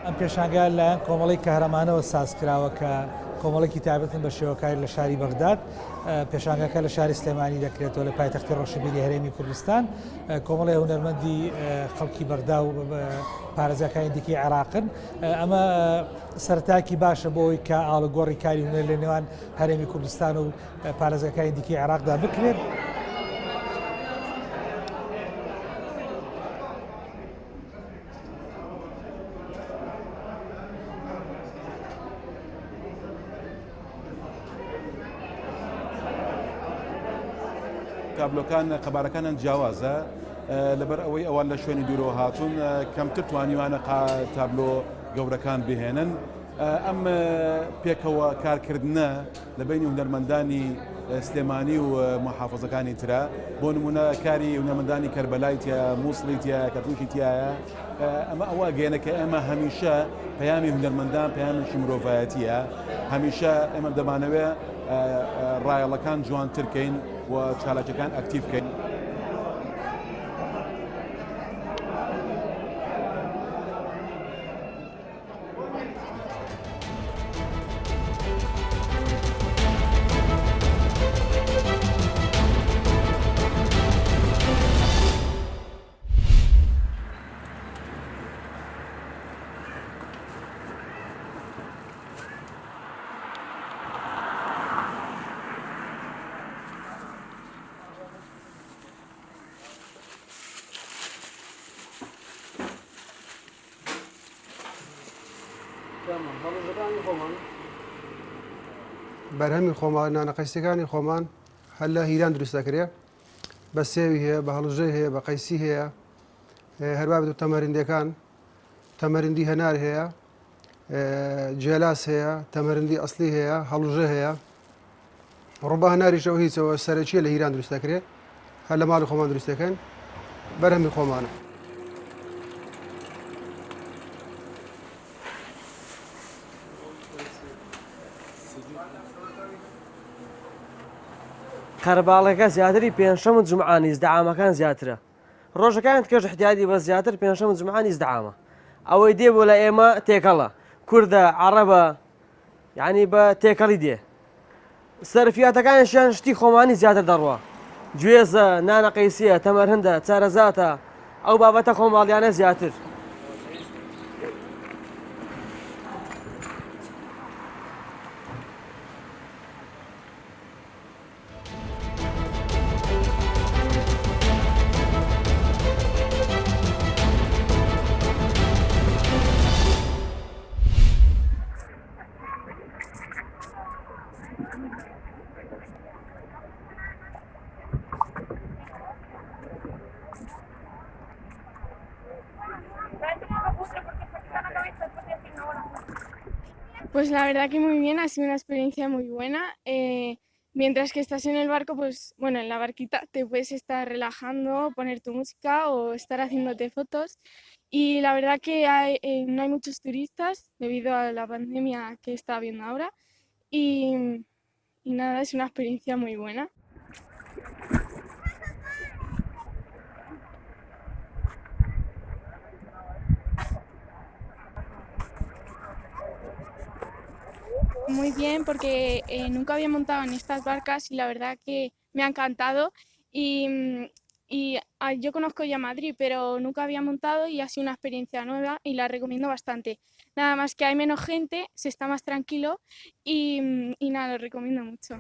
ئەم پێشانگە لایەن کۆمەڵی کارەمانەوە سازکراوە کە کۆمەڵێکی تایبەتن بە شێوەکاری لە شاری بەغداد. پێشانگەکە لە شاری سلێمانی دەکرێتەوە لە پایتەختی ڕۆشنبیری هەرێمی کوردستان. کۆمەڵی هونەرمەندی خەڵکی بەغدا و پارێزەکانی دیکەی عێراقن. ئەمە سەرتاکی باشە بۆی کە ئاڵوگۆڕی کاری هونەر لە نێوان هەرێمی کوردستان و پارێزەکانی دیکەی عێراقدا بکرێت. تابلۆکان قەبارەکانیان جیاوازە لەبەر ئەوەی ئەوان لە شوێنی دوورەوە هاتوون کەمتر توانیوانە تابلۆ گەورەکان بهێنن. ئەم پێکەوە کارکردنە لە بینی هونەرمەندانی سلێمانی و محافەزەکانی ترە. بۆ نمونە کاری هونەرمەندانی کەربەلای تایە، مووسڵی تایە، کەتوشی تایە. ئەمە ئەوە گەێنە کە ئێمە هەمیشە پەیامی هونەرمەندان پەیامێکی مرۆڤایەتیە. هەمیشە ئێمە دەمانەوێت ڕایەڵەکان جوانتر بکەین و چالاکیەکان ئەکتیڤ بکەین. بەرهەمی خۆمان نانەقەیسەکانی خۆمان هەر لە هیران دروست دەکرێت. بە سێوی هەیە، بە هەڵژەی هەیە، بە قەیسی هەیە، هەروە بێت و تەمەریندەکان، تەمەریندی هەنار هەیە، جێلاس هەیە، تەمەریندی ئەسلی هەیە، هەڵژە هەیە. ڕووبە هەناریشەوە هیچەوە سەرەکیە لە هیران دروست دەکرێت، هەر لە ماڵی خۆمان دروست دەکەن، بەرهەمی خۆمانە. قەرباڵەکە زیاتری پێنجشەم و جومعانی زدەعامەکان زیاترە. ڕۆژەکان کەش احتیاجی بە زیاتر پێنجشەم و جومعانی زدەعامە. ئەوەی دێ بۆ لە ئێمە تێکەڵە، کوردە، عەرەبە، یعنی بە تێکەڵی دێ. سەرفیاتەکانیشیان شتی خۆمانی زیاتر دەڕوە. گوێزە، نانەقەیسیە، تەمەرهەندە، چارەزاتە، ئەو بابەتە خۆماڵیانە زیاتر. Pues la verdad que muy bien, ha sido una experiencia muy buena. Mientras que estás en el barco, pues bueno, en la barquita te puedes estar relajando, poner tu música o estar haciéndote fotos. Y la verdad que no hay muchos turistas debido a la pandemia que está habiendo ahora. Y nada, es una experiencia muy buena. Muy bien, porque nunca había montado en estas barcas y la verdad que me ha encantado. Yo conozco ya Madrid, pero nunca había montado y ha sido una experiencia nueva y la recomiendo bastante. Nada más que hay menos gente, se está más tranquilo y nada, lo recomiendo mucho.